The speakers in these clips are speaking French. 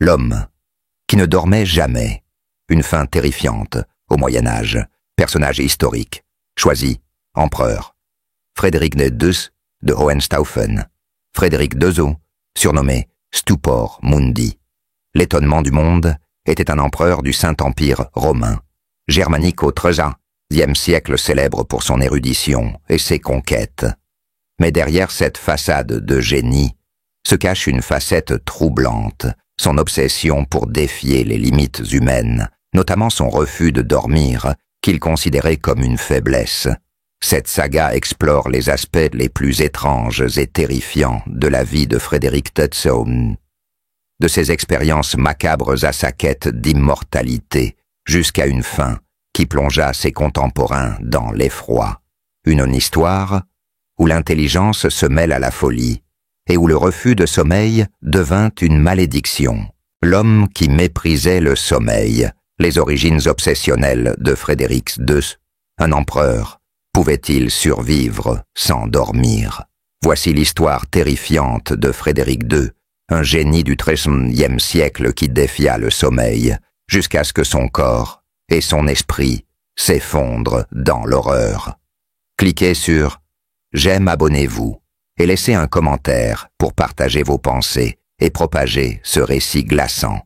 L'homme qui ne dormait jamais. Une fin terrifiante au Moyen-Âge. Personnage historique. Choisi, empereur. Frédéric II de Hohenstaufen. Frédéric II, surnommé Stupor Mundi. L'étonnement du monde était un empereur du Saint-Empire romain. Germanique au XIIIe siècle célèbre pour son érudition et ses conquêtes. Mais derrière cette façade de génie se cache une facette troublante, son obsession pour défier les limites humaines, notamment son refus de dormir, qu'il considérait comme une faiblesse. Cette saga explore les aspects les plus étranges et terrifiants de la vie de Frédéric Tetzow, de ses expériences macabres à sa quête d'immortalité, jusqu'à une fin qui plongea ses contemporains dans l'effroi. Une histoire où l'intelligence se mêle à la folie et où le refus de sommeil devint une malédiction. L'homme qui méprisait le sommeil, les origines obsessionnelles de Frédéric II, un empereur, pouvait-il survivre sans dormir? Voici l'histoire terrifiante de Frédéric II, un génie du XIIIe siècle qui défia le sommeil, jusqu'à ce que son corps et son esprit s'effondrent dans l'horreur. Cliquez sur « J'aime, abonnez-vous » et laissez un commentaire pour partager vos pensées et propager ce récit glaçant.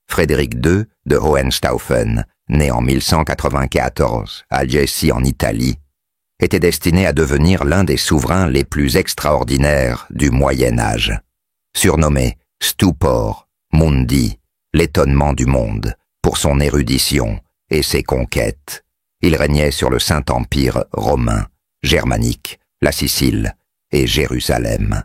Frédéric II de Hohenstaufen, né en 1194 à Jesi en Italie, était destiné à devenir l'un des souverains les plus extraordinaires du Moyen-Âge. Surnommé Stupor Mundi, l'étonnement du monde, pour son érudition et ses conquêtes, il régnait sur le Saint-Empire romain, germanique, la Sicile et Jérusalem.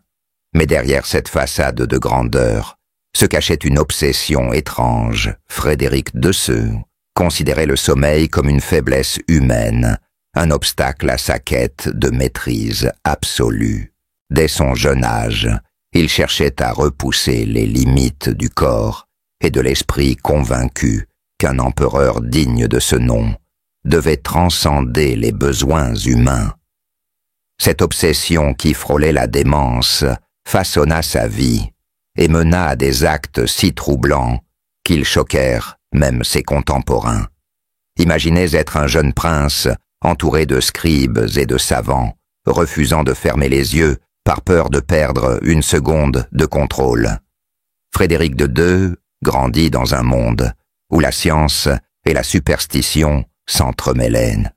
Mais derrière cette façade de grandeur se cachait une obsession étrange. Frédéric II considérait le sommeil comme une faiblesse humaine, un obstacle à sa quête de maîtrise absolue. Dès son jeune âge, il cherchait à repousser les limites du corps et de l'esprit, convaincu qu'un empereur digne de ce nom devait transcender les besoins humains. Cette obsession qui frôlait la démence façonna sa vie et mena à des actes si troublants qu'ils choquèrent même ses contemporains. Imaginez être un jeune prince entouré de scribes et de savants, refusant de fermer les yeux par peur de perdre une seconde de contrôle. Frédéric II grandit dans un monde où la science et la superstition s'entremêlaient.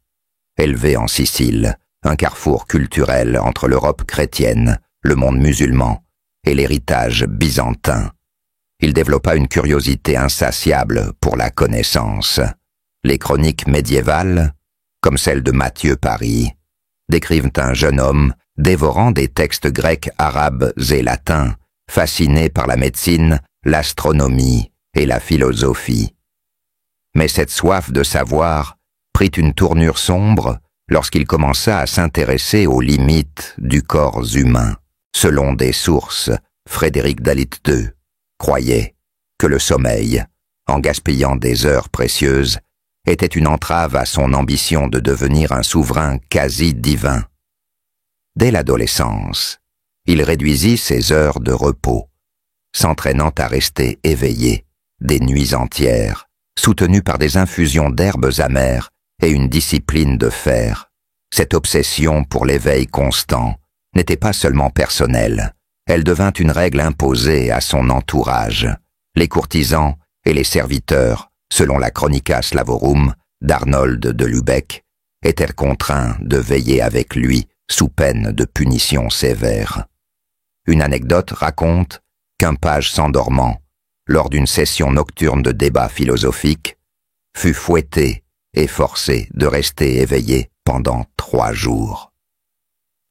Élevé en Sicile, un carrefour culturel entre l'Europe chrétienne, le monde musulman et l'héritage byzantin, il développa une curiosité insatiable pour la connaissance. Les chroniques médiévales, comme celle de Matthieu Paris, décrivent un jeune homme dévorant des textes grecs, arabes et latins, fasciné par la médecine, l'astronomie et la philosophie. Mais cette soif de savoir prit une tournure sombre lorsqu'il commença à s'intéresser aux limites du corps humain. Selon des sources, Frédéric Dalit II croyait que le sommeil, en gaspillant des heures précieuses, était une entrave à son ambition de devenir un souverain quasi divin. Dès l'adolescence, il réduisit ses heures de repos, s'entraînant à rester éveillé des nuits entières, soutenu par des infusions d'herbes amères et une discipline de fer. Cette obsession pour l'éveil constant n'était pas seulement personnelle, elle devint une règle imposée à son entourage. Les courtisans et les serviteurs, selon la Chronica Slavorum d'Arnold de Lübeck, étaient contraints de veiller avec lui sous peine de punitions sévères. Une anecdote raconte qu'un page s'endormant, lors d'une session nocturne de débat philosophique, fut fouetté et forcé de rester éveillé pendant 3 jours.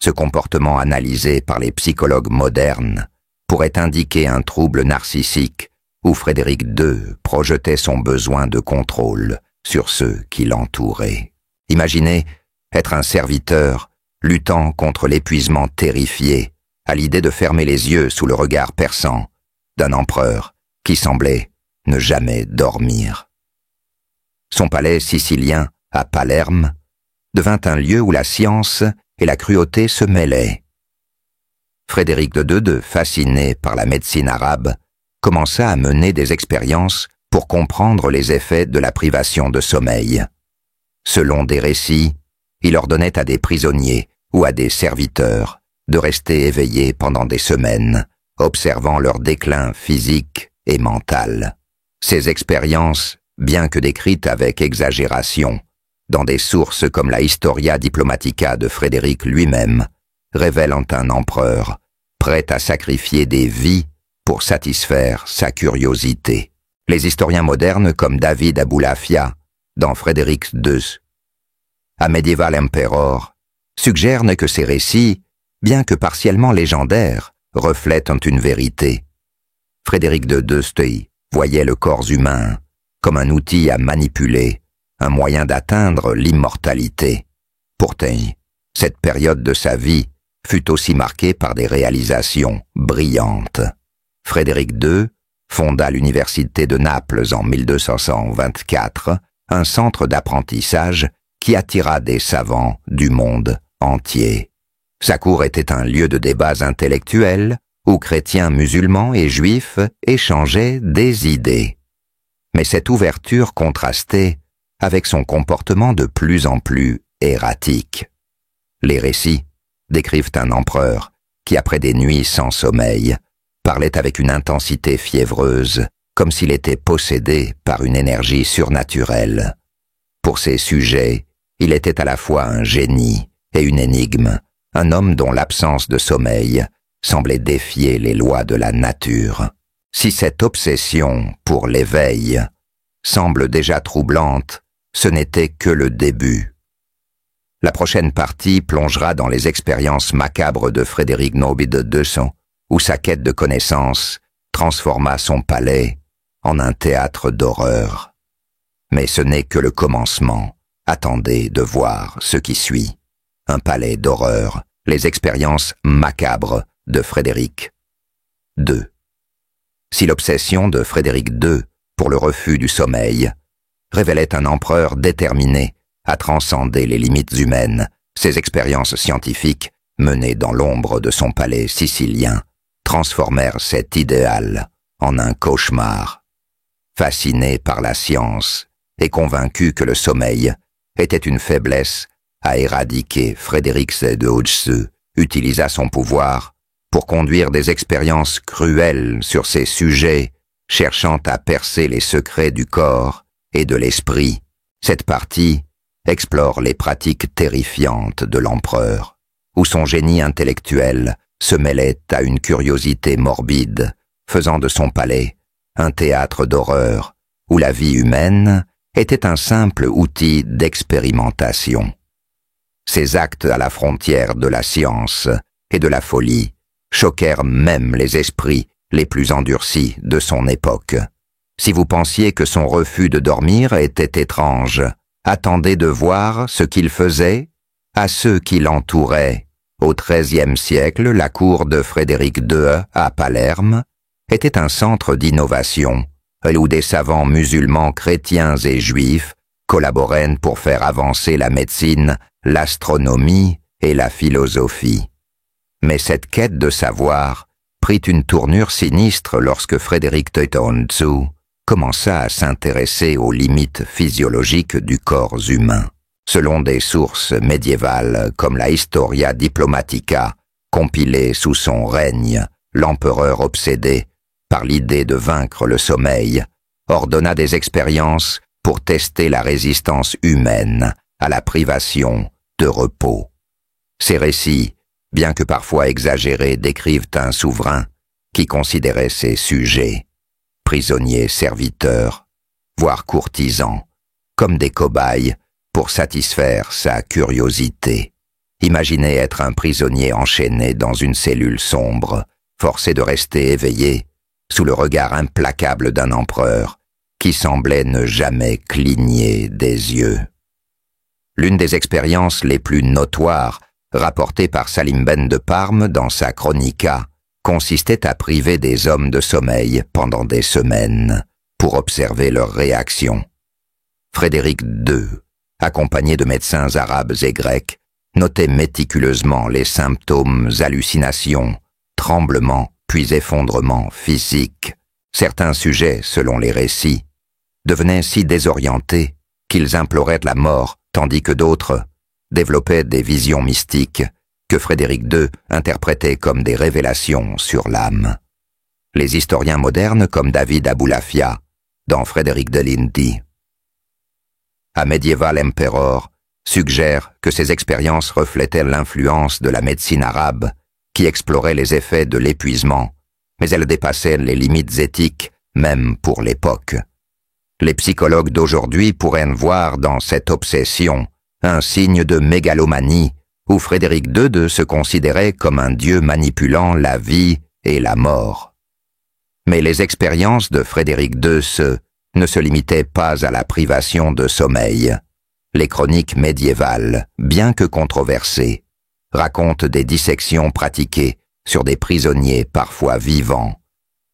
Ce comportement analysé par les psychologues modernes pourrait indiquer un trouble narcissique où Frédéric II projetait son besoin de contrôle sur ceux qui l'entouraient. Imaginez être un serviteur luttant contre l'épuisement terrifié à l'idée de fermer les yeux sous le regard perçant d'un empereur qui semblait ne jamais dormir. Son palais sicilien, à Palerme, devint un lieu où la science et la cruauté se mêlaient. Frédéric II, fasciné par la médecine arabe, commença à mener des expériences pour comprendre les effets de la privation de sommeil. Selon des récits, il ordonnait à des prisonniers ou à des serviteurs de rester éveillés pendant des semaines, observant leur déclin physique et mental. Ces expériences, bien que décrites avec exagération, dans des sources comme la Historia Diplomatica de Frédéric lui-même, révèlent un empereur prêt à sacrifier des vies pour satisfaire sa curiosité. Les historiens modernes comme David Aboulafia, dans Frédéric II, A Medieval Emperor, suggèrent que ces récits, bien que partiellement légendaires, reflètent une vérité. Frédéric de Deustuy voyait le corps humain comme un outil à manipuler, un moyen d'atteindre l'immortalité. Pourtant, cette période de sa vie fut aussi marquée par des réalisations brillantes. Frédéric II fonda l'université de Naples en 1224, un centre d'apprentissage qui attira des savants du monde entier. Sa cour était un lieu de débats intellectuels où chrétiens, musulmans et juifs échangeaient des idées. Mais cette ouverture contrastait avec son comportement de plus en plus erratique. Les récits décrivent un empereur qui, après des nuits sans sommeil, parlait avec une intensité fiévreuse, comme s'il était possédé par une énergie surnaturelle. Pour ses sujets, il était à la fois un génie et une énigme, un homme dont l'absence de sommeil semblait défier les lois de la nature. Si cette obsession pour l'éveil semble déjà troublante, ce n'était que le début. La prochaine partie plongera dans les expériences macabres de Frédéric Nobile de Descent, où sa quête de connaissances transforma son palais en un théâtre d'horreur. Mais ce n'est que le commencement. Attendez de voir ce qui suit. Un palais d'horreur, les expériences macabres de Frédéric II. Si l'obsession de Frédéric II pour le refus du sommeil révélait un empereur déterminé à transcender les limites humaines, ses expériences scientifiques, menées dans l'ombre de son palais sicilien, transformèrent cet idéal en un cauchemar. Fasciné par la science et convaincu que le sommeil était une faiblesse à éradiquer, Frédéric de Hodge utilisa son pouvoir pour conduire des expériences cruelles sur ces sujets, cherchant à percer les secrets du corps et de l'esprit. Cette partie explore les pratiques terrifiantes de l'empereur, où son génie intellectuel se mêlait à une curiosité morbide, faisant de son palais un théâtre d'horreur, où la vie humaine était un simple outil d'expérimentation. Ces actes à la frontière de la science et de la folie choquèrent même les esprits les plus endurcis de son époque. Si vous pensiez que son refus de dormir était étrange, attendez de voir ce qu'il faisait à ceux qui l'entouraient. Au XIIIe siècle, la cour de Frédéric II à Palerme était un centre d'innovation, où des savants musulmans, chrétiens et juifs collaboraient pour faire avancer la médecine, l'astronomie et la philosophie. Mais cette quête de savoir prit une tournure sinistre lorsque Frédéric Teutonzu commença à s'intéresser aux limites physiologiques du corps humain. Selon des sources médiévales comme la Historia Diplomatica, compilée sous son règne, l'empereur obsédé par l'idée de vaincre le sommeil, ordonna des expériences pour tester la résistance humaine à la privation de repos. Ces récits, bien que parfois exagérés, décrivent un souverain qui considérait ses sujets, prisonniers, serviteurs, voire courtisans, comme des cobayes pour satisfaire sa curiosité. Imaginez être un prisonnier enchaîné dans une cellule sombre, forcé de rester éveillé, sous le regard implacable d'un empereur qui semblait ne jamais cligner des yeux. L'une des expériences les plus notoires rapportée par Salim Ben de Parme dans sa Chronica consistait à priver des hommes de sommeil pendant des semaines pour observer leurs réactions. Frédéric II, accompagné de médecins arabes et grecs, notait méticuleusement les symptômes, hallucinations, tremblements, puis effondrements physiques. Certains sujets, selon les récits, devenaient si désorientés qu'ils imploraient la mort, tandis que d'autres développaient des visions mystiques que Frédéric II interprétait comme des révélations sur l'âme. Les historiens modernes comme David Aboulafia, dans Frédéric de l'Indy, A Medieval Emperor, suggère que ces expériences reflétaient l'influence de la médecine arabe qui explorait les effets de l'épuisement, mais elles dépassaient les limites éthiques, même pour l'époque. Les psychologues d'aujourd'hui pourraient voir dans cette obsession un signe de mégalomanie où Frédéric II se considérait comme un dieu manipulant la vie et la mort. Mais les expériences de Frédéric II ne se limitaient pas à la privation de sommeil. Les chroniques médiévales, bien que controversées, racontent des dissections pratiquées sur des prisonniers parfois vivants,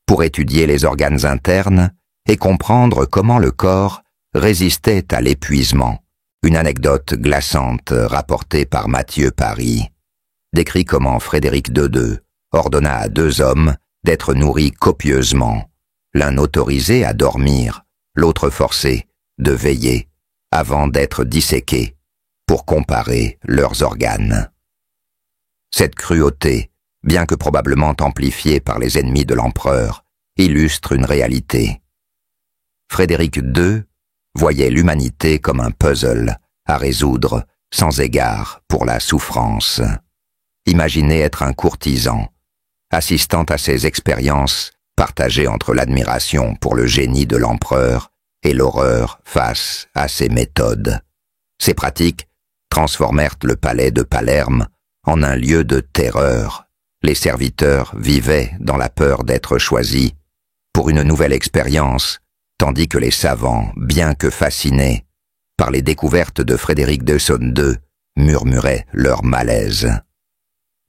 pour étudier les organes internes et comprendre comment le corps résistait à l'épuisement. Une anecdote glaçante rapportée par Mathieu Paris décrit comment Frédéric II ordonna à 2 hommes d'être nourris copieusement, l'un autorisé à dormir, l'autre forcé de veiller avant d'être disséqués pour comparer leurs organes. Cette cruauté, bien que probablement amplifiée par les ennemis de l'empereur, illustre une réalité. Frédéric II voyait l'humanité comme un puzzle à résoudre sans égard pour la souffrance. Imaginez être un courtisan, assistant à ces expériences partagées entre l'admiration pour le génie de l'empereur et l'horreur face à ses méthodes. Ces pratiques transformèrent le palais de Palerme en un lieu de terreur. Les serviteurs vivaient dans la peur d'être choisis pour une nouvelle expérience, tandis que les savants, bien que fascinés par les découvertes de Frédéric II, murmuraient leur malaise.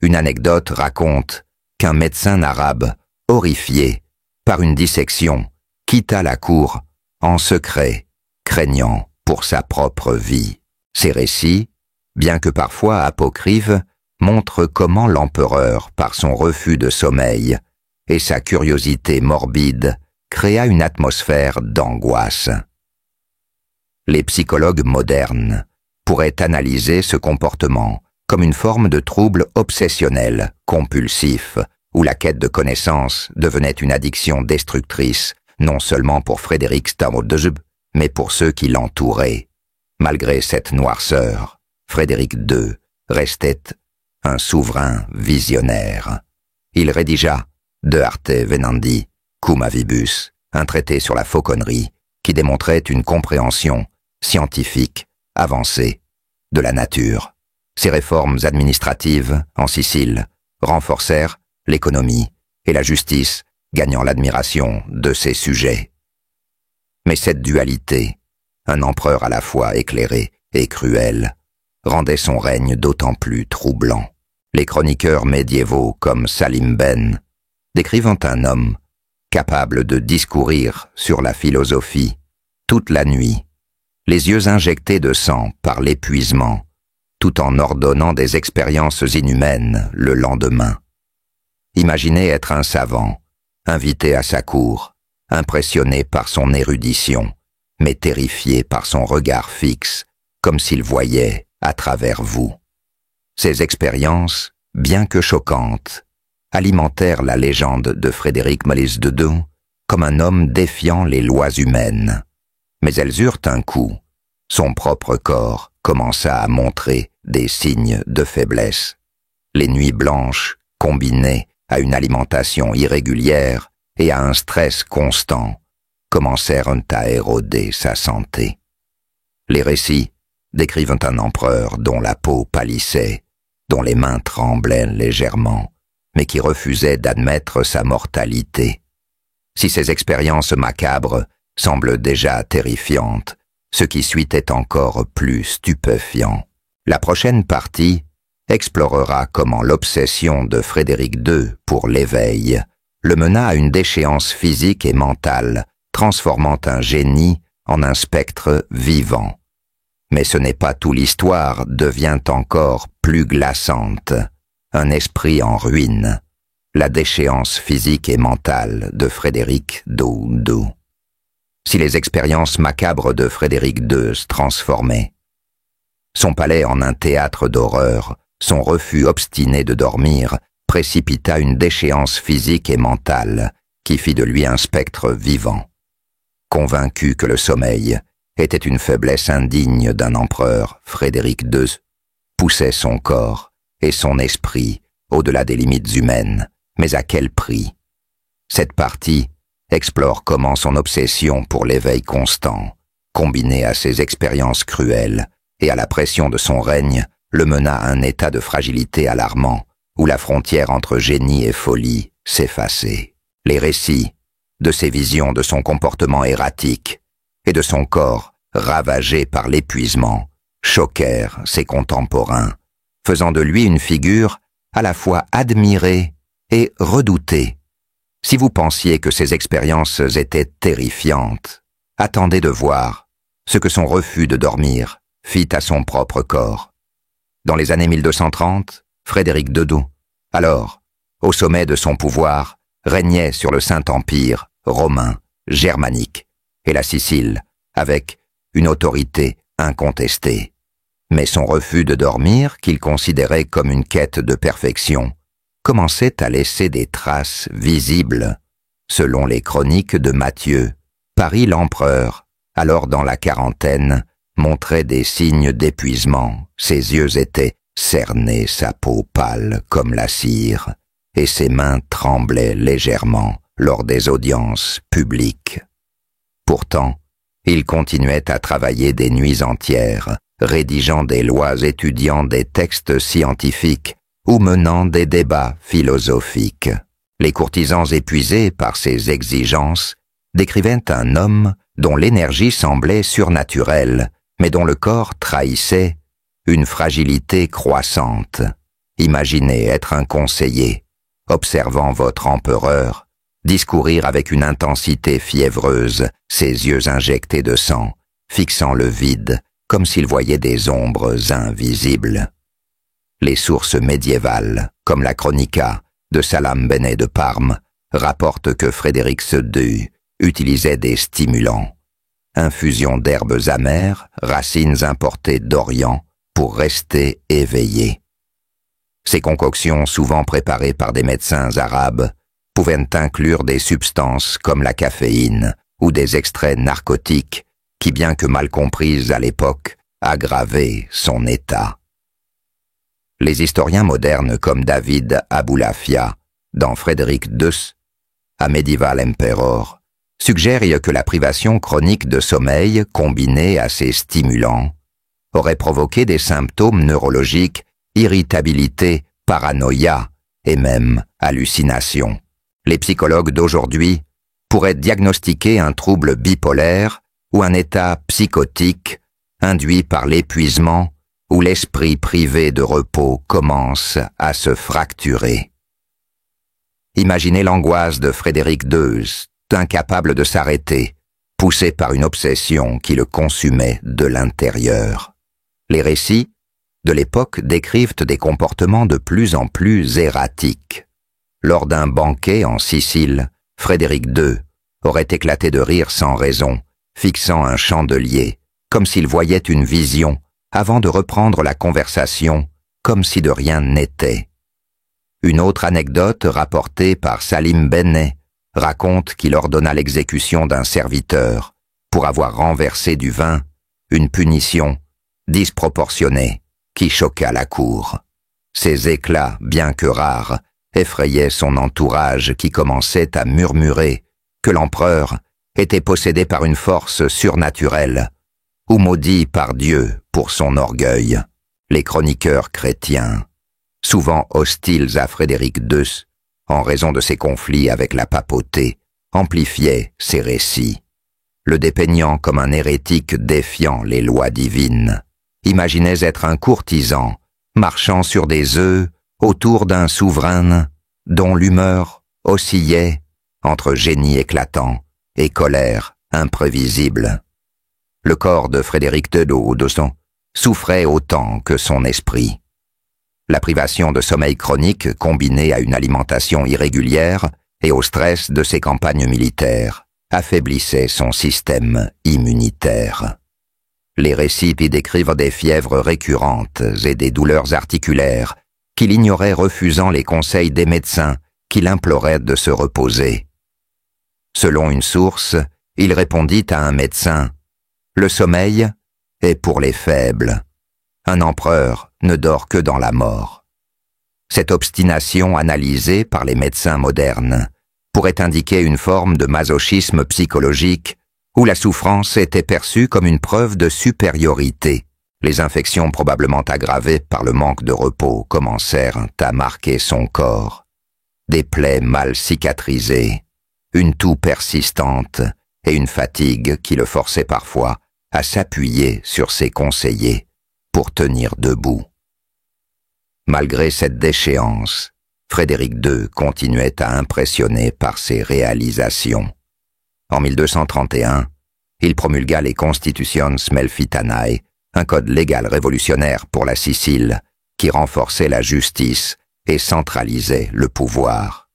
Une anecdote raconte qu'un médecin arabe, horrifié par une dissection, quitta la cour en secret, craignant pour sa propre vie. Ces récits, bien que parfois apocryphes, montrent comment l'empereur, par son refus de sommeil et sa curiosité morbide, créa une atmosphère d'angoisse. Les psychologues modernes pourraient analyser ce comportement comme une forme de trouble obsessionnel, compulsif, où la quête de connaissance devenait une addiction destructrice, non seulement pour Frédéric II, mais pour ceux qui l'entouraient. Malgré cette noirceur, Frédéric II restait un souverain visionnaire. Il rédigea De Arte Venandi, Cum Avibus, un traité sur la fauconnerie qui démontrait une compréhension scientifique avancée de la nature. Ces réformes administratives en Sicile renforcèrent l'économie et la justice, gagnant l'admiration de ses sujets. Mais cette dualité, un empereur à la fois éclairé et cruel, rendait son règne d'autant plus troublant. Les chroniqueurs médiévaux comme Salim Ben décrivant un homme capable de discourir sur la philosophie toute la nuit, les yeux injectés de sang par l'épuisement, tout en ordonnant des expériences inhumaines le lendemain. Imaginez être un savant, invité à sa cour, impressionné par son érudition, mais terrifié par son regard fixe, comme s'il voyait à travers vous. Ces expériences, bien que choquantes, alimentèrent la légende de Frédéric Maurice II comme un homme défiant les lois humaines. Mais elles eurent un coup. Son propre corps commença à montrer des signes de faiblesse. Les nuits blanches, combinées à une alimentation irrégulière et à un stress constant, commencèrent à éroder sa santé. Les récits décrivent un empereur dont la peau pâlissait, dont les mains tremblaient légèrement, mais qui refusait d'admettre sa mortalité. Si ces expériences macabres semblent déjà terrifiantes, ce qui suit est encore plus stupéfiant. La prochaine partie explorera comment l'obsession de Frédéric II pour l'éveil le mena à une déchéance physique et mentale, transformant un génie en un spectre vivant. Mais ce n'est pas tout, l'histoire devient encore plus glaçante. Un esprit en ruine, la déchéance physique et mentale de Frédéric II. Si les expériences macabres de Frédéric II se transformaient, son palais en un théâtre d'horreur, son refus obstiné de dormir, précipita une déchéance physique et mentale qui fit de lui un spectre vivant. Convaincu que le sommeil était une faiblesse indigne d'un empereur, Frédéric II poussait son corps et son esprit au-delà des limites humaines, mais à quel prix? Cette partie explore comment son obsession pour l'éveil constant, combinée à ses expériences cruelles et à la pression de son règne, le mena à un état de fragilité alarmant, où la frontière entre génie et folie s'effaçait. Les récits de ses visions de son comportement erratique et de son corps ravagé par l'épuisement choquèrent ses contemporains, faisant de lui une figure à la fois admirée et redoutée. Si vous pensiez que ces expériences étaient terrifiantes, attendez de voir ce que son refus de dormir fit à son propre corps. Dans les années 1230, Frédéric II, alors au sommet de son pouvoir, régnait sur le Saint-Empire romain, germanique et la Sicile, avec une autorité incontestée. Mais son refus de dormir, qu'il considérait comme une quête de perfection, commençait à laisser des traces visibles. Selon les chroniques de Matthieu, Paris l'empereur, alors dans la quarantaine, montrait des signes d'épuisement, ses yeux étaient cernés, sa peau pâle comme la cire, et ses mains tremblaient légèrement lors des audiences publiques. Pourtant, il continuait à travailler des nuits entières, rédigeant des lois, étudiant des textes scientifiques ou menant des débats philosophiques. Les courtisans épuisés par ses exigences décrivaient un homme dont l'énergie semblait surnaturelle, mais dont le corps trahissait une fragilité croissante. Imaginez être un conseiller, observant votre empereur, discourir avec une intensité fiévreuse, ses yeux injectés de sang, fixant le vide comme s'il voyait des ombres invisibles. Les sources médiévales, comme la Chronica de Salambene de Parme, rapportent que Frédéric II utilisait des stimulants, infusions d'herbes amères, racines importées d'Orient, pour rester éveillé. Ces concoctions, souvent préparées par des médecins arabes, pouvaient inclure des substances comme la caféine ou des extraits narcotiques qui, bien que mal comprises à l'époque, aggravaient son état. Les historiens modernes comme David Abulafia, dans Frédéric II, A Medieval Emperor, suggèrent que la privation chronique de sommeil, combinée à ces stimulants, aurait provoqué des symptômes neurologiques, irritabilité, paranoïa et même hallucination. Les psychologues d'aujourd'hui pourraient diagnostiquer un trouble bipolaire ou un état psychotique induit par l'épuisement où l'esprit privé de repos commence à se fracturer. Imaginez l'angoisse de Frédéric II, incapable de s'arrêter, poussé par une obsession qui le consumait de l'intérieur. Les récits de l'époque décrivent des comportements de plus en plus erratiques. Lors d'un banquet en Sicile, Frédéric II aurait éclaté de rire sans raison, fixant un chandelier, comme s'il voyait une vision, avant de reprendre la conversation, comme si de rien n'était. Une autre anecdote rapportée par Salim Benet raconte qu'il ordonna l'exécution d'un serviteur pour avoir renversé du vin, une punition disproportionnée qui choqua la cour. Ces éclats, bien que rares, effrayaient son entourage qui commençait à murmurer que l'empereur était possédé par une force surnaturelle ou maudit par Dieu pour son orgueil. Les chroniqueurs chrétiens, souvent hostiles à Frédéric II, en raison de ses conflits avec la papauté, amplifiaient ses récits, le dépeignant comme un hérétique défiant les lois divines. Imaginez être un courtisan, marchant sur des œufs autour d'un souverain dont l'humeur oscillait entre génie éclatant et colère imprévisible. Le corps de Frédéric II souffrait autant que son esprit. La privation de sommeil chronique combinée à une alimentation irrégulière et au stress de ses campagnes militaires affaiblissait son système immunitaire. Les récits y décrivent des fièvres récurrentes et des douleurs articulaires qu'il ignorait, refusant les conseils des médecins qui l'imploraient de se reposer. Selon une source, il répondit à un médecin « Le sommeil est pour les faibles. Un empereur ne dort que dans la mort. » Cette obstination analysée par les médecins modernes pourrait indiquer une forme de masochisme psychologique où la souffrance était perçue comme une preuve de supériorité. Les infections probablement aggravées par le manque de repos commencèrent à marquer son corps. Des plaies mal cicatrisées, une toux persistante et une fatigue qui le forçait parfois à s'appuyer sur ses conseillers pour tenir debout. Malgré cette déchéance, Frédéric II continuait à impressionner par ses réalisations. En 1231, il promulgua les Constitutions Melfitanae, un code légal révolutionnaire pour la Sicile qui renforçait la justice et centralisait le pouvoir.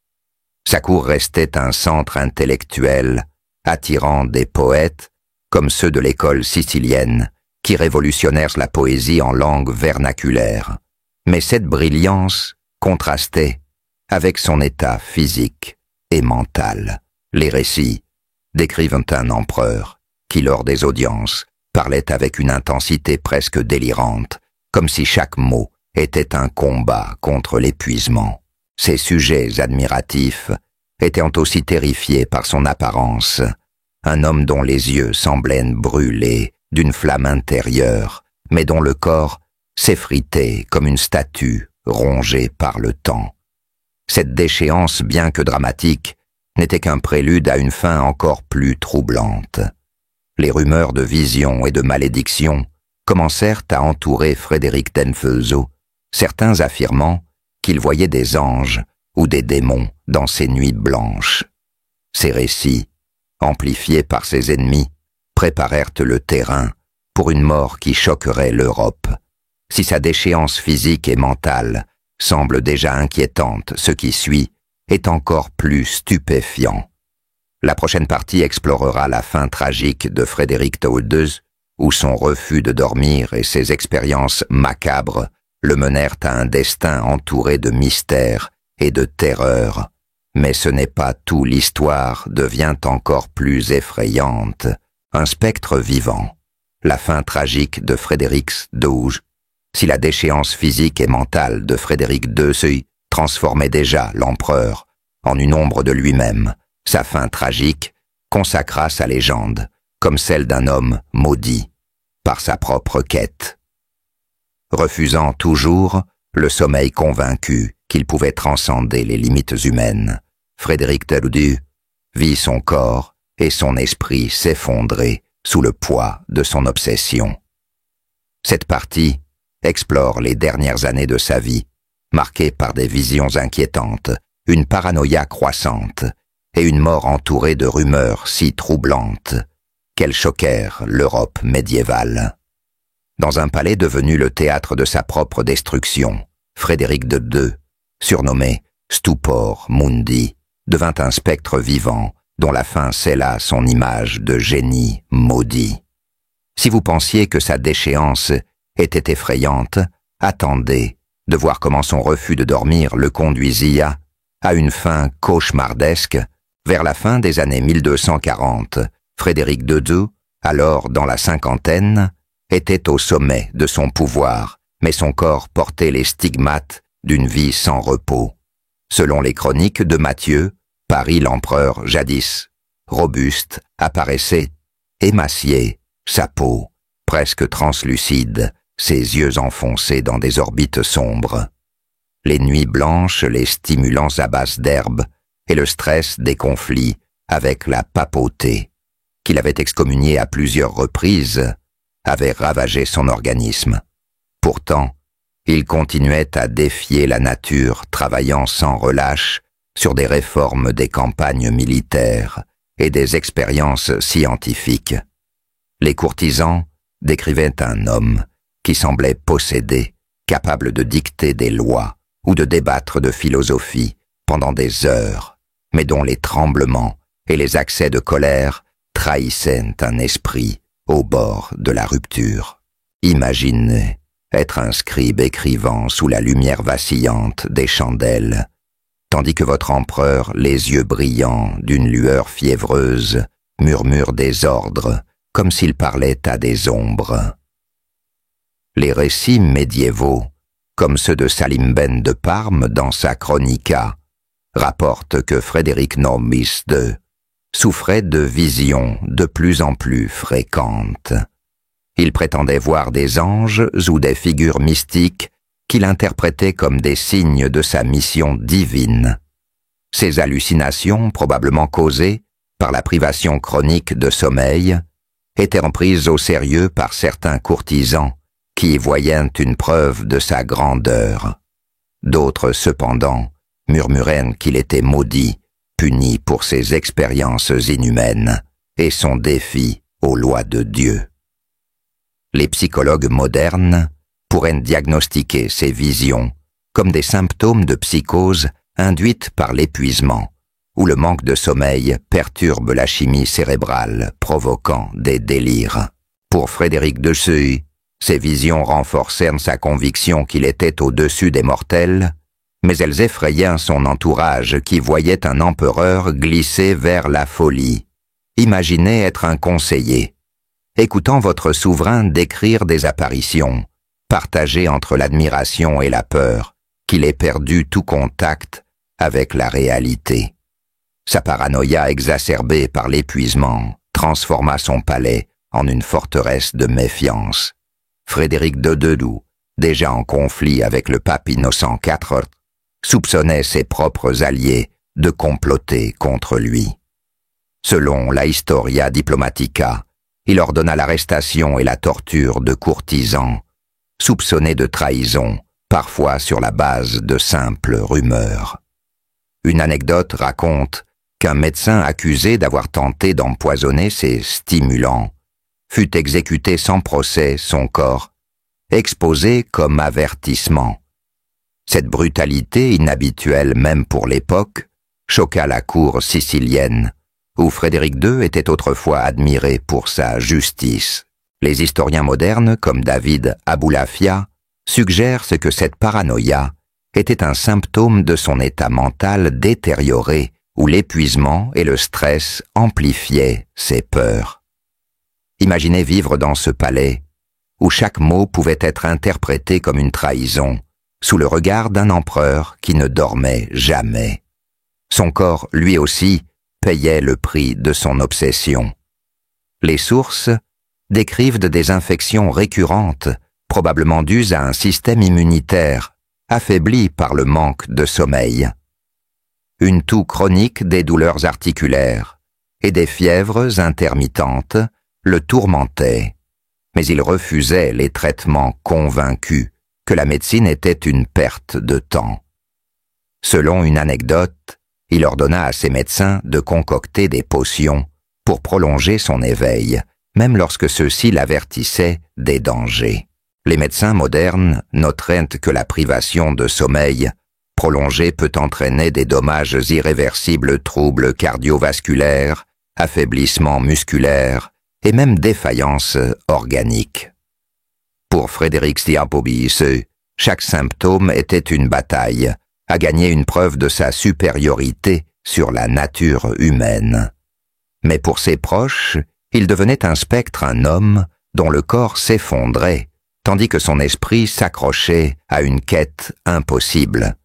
Sa cour restait un centre intellectuel attirant des poètes comme ceux de l'école sicilienne qui révolutionnèrent la poésie en langue vernaculaire. Mais cette brillance contrastait avec son état physique et mental. Les récits décrivent un empereur qui, lors des audiences, parlait avec une intensité presque délirante, comme si chaque mot était un combat contre l'épuisement. Ses sujets admiratifs étaient aussi terrifiés par son apparence, un homme dont les yeux semblaient brûler d'une flamme intérieure, mais dont le corps s'effritait comme une statue rongée par le temps. Cette déchéance, bien que dramatique, n'était qu'un prélude à une fin encore plus troublante. Les rumeurs de visions et de malédictions commencèrent à entourer Frédéric d'Enfelzow, certains affirmant qu'il voyait des anges ou des démons dans ces nuits blanches. Ces récits, amplifiés par ses ennemis, préparèrent le terrain pour une mort qui choquerait l'Europe. Si sa déchéance physique et mentale semble déjà inquiétante, ce qui suit est encore plus stupéfiant. La prochaine partie explorera la fin tragique de Frédéric II, où son refus de dormir et ses expériences macabres le menèrent à un destin entouré de mystères et de terreur. Mais ce n'est pas tout, l'histoire devient encore plus effrayante. Un spectre vivant, la fin tragique de Frédéric II. Si la déchéance physique et mentale de Frédéric II transformait déjà l'empereur en une ombre de lui-même, sa fin tragique consacra sa légende comme celle d'un homme maudit par sa propre quête. Refusant toujours le sommeil convaincu qu'il pouvait transcender les limites humaines, Frédéric II vit son corps et son esprit s'effondrer sous le poids de son obsession. Cette partie explore les dernières années de sa vie, marquées par des visions inquiétantes, une paranoïa croissante et une mort entourée de rumeurs si troublantes qu'elles choquèrent l'Europe médiévale. Dans un palais devenu le théâtre de sa propre destruction, Frédéric II, surnommé Stupor Mundi, devint un spectre vivant dont la fin scella son image de génie maudit. Si vous pensiez que sa déchéance était effrayante, attendez de voir comment son refus de dormir le conduisit à une fin cauchemardesque. Vers la fin des années 1240, Frédéric II, alors dans la cinquantaine, était au sommet de son pouvoir, mais son corps portait les stigmates d'une vie sans repos. Selon les chroniques de Matthieu, Paris l'empereur jadis robuste apparaissait émacié, sa peau presque translucide, ses yeux enfoncés dans des orbites sombres. Les nuits blanches, les stimulants à base d'herbe et le stress des conflits avec la papauté, qu'il avait excommunié à plusieurs reprises, avaient ravagé son organisme. Pourtant, il continuait à défier la nature, travaillant sans relâche sur des réformes des campagnes militaires et des expériences scientifiques. Les courtisans décrivaient un homme qui semblait possédé capable de dicter des lois ou de débattre de philosophie pendant des heures, mais dont les tremblements et les accès de colère trahissaient un esprit au bord de la rupture. Imaginez être un scribe écrivant sous la lumière vacillante des chandelles, tandis que votre empereur, les yeux brillants d'une lueur fiévreuse, murmure des ordres comme s'il parlait à des ombres. Les récits médiévaux, comme ceux de Salim Ben de Parme dans sa Chronica, rapportent que Frédéric Nobis II souffrait de visions de plus en plus fréquentes. Il prétendait voir des anges ou des figures mystiques qu'il interprétait comme des signes de sa mission divine. Ces hallucinations, probablement causées par la privation chronique de sommeil, étaient prises au sérieux par certains courtisans qui y voyaient une preuve de sa grandeur. D'autres, cependant, murmuraient qu'il était maudit, puni pour ses expériences inhumaines et son défi aux lois de Dieu. Les psychologues modernes pourraient diagnostiquer ces visions comme des symptômes de psychose induite par l'épuisement, où le manque de sommeil perturbe la chimie cérébrale, provoquant des délires. Pour Frédéric de Seuil, ces visions renforcèrent sa conviction qu'il était au-dessus des mortels, mais elles effrayaient son entourage qui voyait un empereur glisser vers la folie. Imaginez être un conseiller, écoutant votre souverain décrire des apparitions, partagé entre l'admiration et la peur, qu'il ait perdu tout contact avec la réalité. Sa paranoïa exacerbée par l'épuisement transforma son palais en une forteresse de méfiance. Frédéric de Dedoux, déjà en conflit avec le pape Innocent IV, soupçonnait ses propres alliés de comploter contre lui. Selon la Historia Diplomatica, il ordonna l'arrestation et la torture de courtisans, soupçonnés de trahison, parfois sur la base de simples rumeurs. Une anecdote raconte qu'un médecin accusé d'avoir tenté d'empoisonner ses stimulants fut exécuté sans procès, son corps exposé comme avertissement. Cette brutalité inhabituelle même pour l'époque choqua la cour sicilienne, où Frédéric II était autrefois admiré pour sa justice. Les historiens modernes, comme David Aboulafia, suggèrent que cette paranoïa était un symptôme de son état mental détérioré, où l'épuisement et le stress amplifiaient ses peurs. Imaginez vivre dans ce palais, où chaque mot pouvait être interprété comme une trahison, sous le regard d'un empereur qui ne dormait jamais. Son corps, lui aussi, payait le prix de son obsession. Les sources décrivent des infections récurrentes, probablement dues à un système immunitaire, affaibli par le manque de sommeil. Une toux chronique des douleurs articulaires et des fièvres intermittentes le tourmentaient, mais il refusait les traitements convaincus que la médecine était une perte de temps. Selon une anecdote, il ordonna à ses médecins de concocter des potions pour prolonger son éveil, même lorsque ceux-ci l'avertissaient des dangers. Les médecins modernes noteraient que la privation de sommeil prolongée peut entraîner des dommages irréversibles, troubles cardiovasculaires, affaiblissement musculaire et même défaillance organique. Pour Frédéric Stiapobis, chaque symptôme était une bataille, à gagner une preuve de sa supériorité sur la nature humaine. Mais pour ses proches, il devenait un spectre, un homme dont le corps s'effondrait, tandis que son esprit s'accrochait à une quête impossible.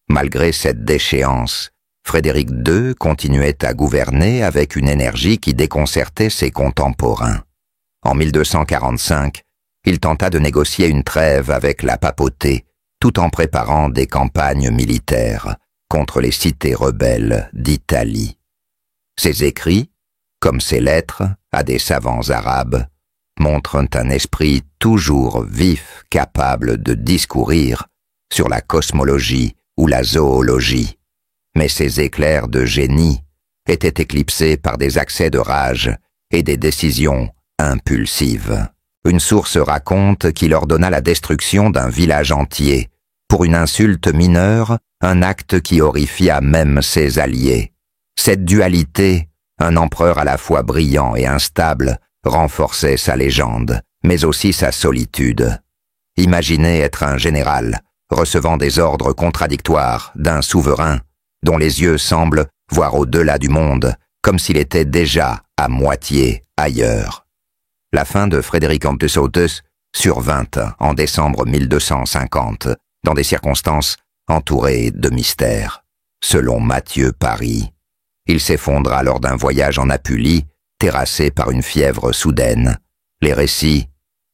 Malgré cette déchéance, Frédéric II continuait à gouverner avec une énergie qui déconcertait ses contemporains. En 1245, il tenta de négocier une trêve avec la papauté, tout en préparant des campagnes militaires contre les cités rebelles d'Italie. Ses écrits, comme ses lettres à des savants arabes, montrent un esprit toujours vif, capable de discourir sur la cosmologie ou la zoologie. Mais ses éclairs de génie étaient éclipsés par des accès de rage et des décisions impulsives. Une source raconte qu'il ordonna la destruction d'un village entier, pour une insulte mineure, un acte qui horrifia même ses alliés. Cette dualité, un empereur à la fois brillant et instable, renforçait sa légende, mais aussi sa solitude. Imaginez être un général, recevant des ordres contradictoires d'un souverain, dont les yeux semblent voir au-delà du monde, comme s'il était déjà à moitié ailleurs. La fin de Frédéric Hamptus survint en décembre 1250, dans des circonstances entourées de mystères. Selon Mathieu Paris, il s'effondra lors d'un voyage en Apulie, terrassé par une fièvre soudaine. Les récits,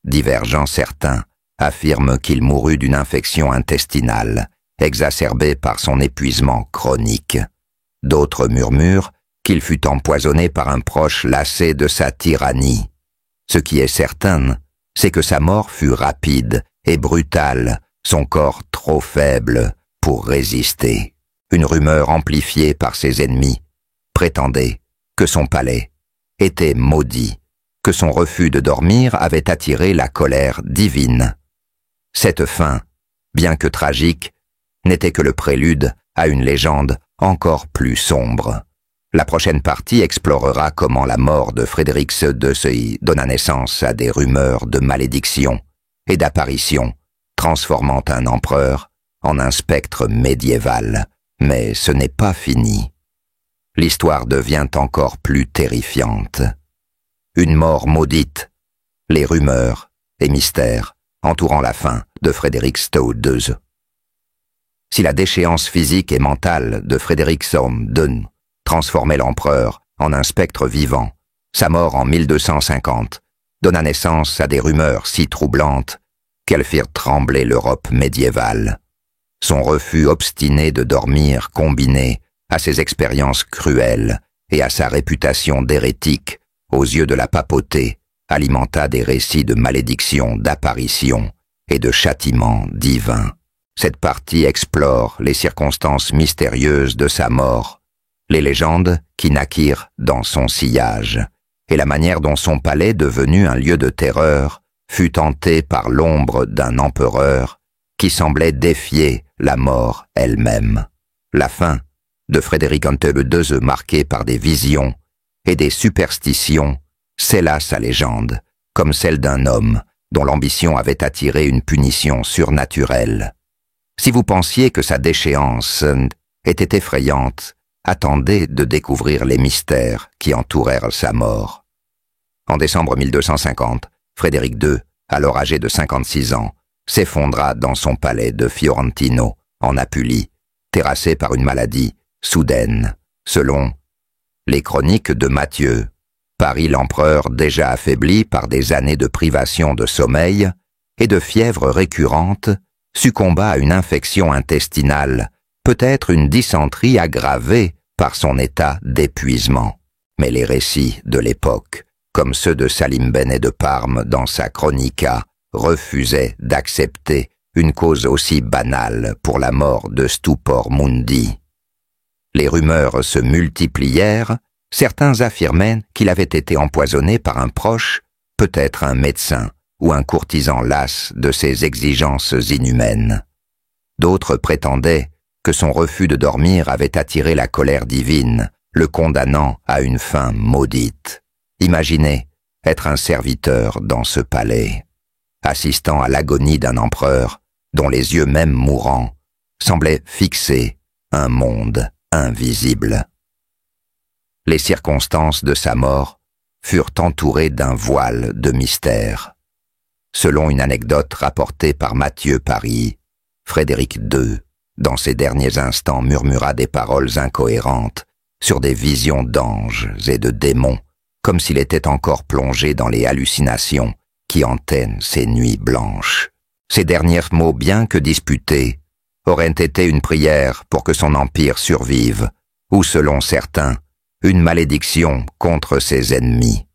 divergents certains, affirment qu'il mourut d'une infection intestinale, exacerbée par son épuisement chronique. D'autres murmurent qu'il fut empoisonné par un proche lassé de sa tyrannie. Ce qui est certain, c'est que sa mort fut rapide et brutale, son corps trop faible pour résister. Une rumeur amplifiée par ses ennemis prétendait que son palais était maudit, que son refus de dormir avait attiré la colère divine. Cette fin, bien que tragique, n'était que le prélude à une légende encore plus sombre. La prochaine partie explorera comment la mort de Frédéric II donna naissance à des rumeurs de malédiction et d'apparition, transformant un empereur en un spectre médiéval. Mais ce n'est pas fini. L'histoire devient encore plus terrifiante. Une mort maudite, les rumeurs et mystères entourant la fin de Frédéric II. Si la déchéance physique et mentale de Frédéric II transformait l'empereur en un spectre vivant, sa mort en 1250 donna naissance à des rumeurs si troublantes qu'elles firent trembler l'Europe médiévale. Son refus obstiné de dormir combiné à ses expériences cruelles et à sa réputation d'hérétique aux yeux de la papauté alimenta des récits de malédiction, d'apparition et de châtiment divin. Cette partie explore les circonstances mystérieuses de sa mort, les légendes qui naquirent dans son sillage, et la manière dont son palais, devenu un lieu de terreur, fut hanté par l'ombre d'un empereur qui semblait défier la mort elle-même. La fin de Frédéric II, marquée par des visions et des superstitions, scella sa légende, comme celle d'un homme dont l'ambition avait attiré une punition surnaturelle. Si vous pensiez que sa déchéance était effrayante, attendez de découvrir les mystères qui entourèrent sa mort. En décembre 1250, Frédéric II, alors âgé de 56 ans, s'effondra dans son palais de Fiorentino, en Apulie, terrassé par une maladie soudaine. Selon les chroniques de Mathieu, Paris l'empereur, déjà affaibli par des années de privation de sommeil et de fièvre récurrente, succomba à une infection intestinale, peut-être une dysenterie aggravée par son état d'épuisement. Mais les récits de l'époque, comme ceux de Salimbenet de Parme dans sa Chronica, refusaient d'accepter une cause aussi banale pour la mort de Stupor Mundi. Les rumeurs se multiplièrent, certains affirmaient qu'il avait été empoisonné par un proche, peut-être un médecin ou un courtisan las de ses exigences inhumaines. D'autres prétendaient que son refus de dormir avait attiré la colère divine, le condamnant à une fin maudite. Imaginez être un serviteur dans ce palais, assistant à l'agonie d'un empereur dont les yeux même mourants semblaient fixer un monde invisible. Les circonstances de sa mort furent entourées d'un voile de mystère. Selon une anecdote rapportée par Mathieu Paris, Frédéric II, dans ses derniers instants, murmura des paroles incohérentes sur des visions d'anges et de démons, comme s'il était encore plongé dans les hallucinations qui hantaient ses nuits blanches. Ces derniers mots, bien que disputés, auraient été une prière pour que son empire survive, ou selon certains, une malédiction contre ses ennemis.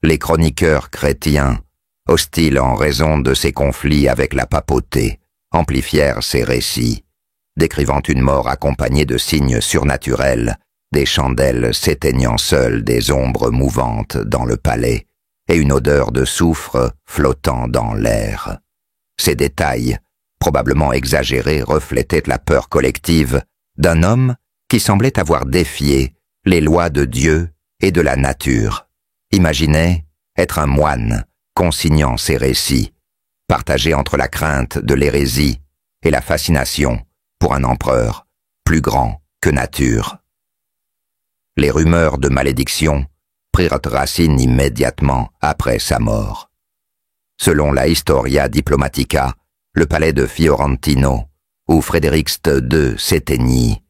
Les chroniqueurs chrétiens, hostiles en raison de ses conflits avec la papauté, amplifièrent ces récits, décrivant une mort accompagnée de signes surnaturels, des chandelles s'éteignant seules des ombres mouvantes dans le palais, et une odeur de soufre flottant dans l'air. Ces détails, probablement exagérés, reflétaient la peur collective d'un homme qui semblait avoir défié les lois de Dieu et de la nature. Imaginez être un moine consignant ces récits, partagés entre la crainte de l'hérésie et la fascination pour un empereur plus grand que nature. Les rumeurs de malédiction prirent racine immédiatement après sa mort. Selon la Historia Diplomatica, le palais de Fiorentino, où Frédéric II s'éteignit,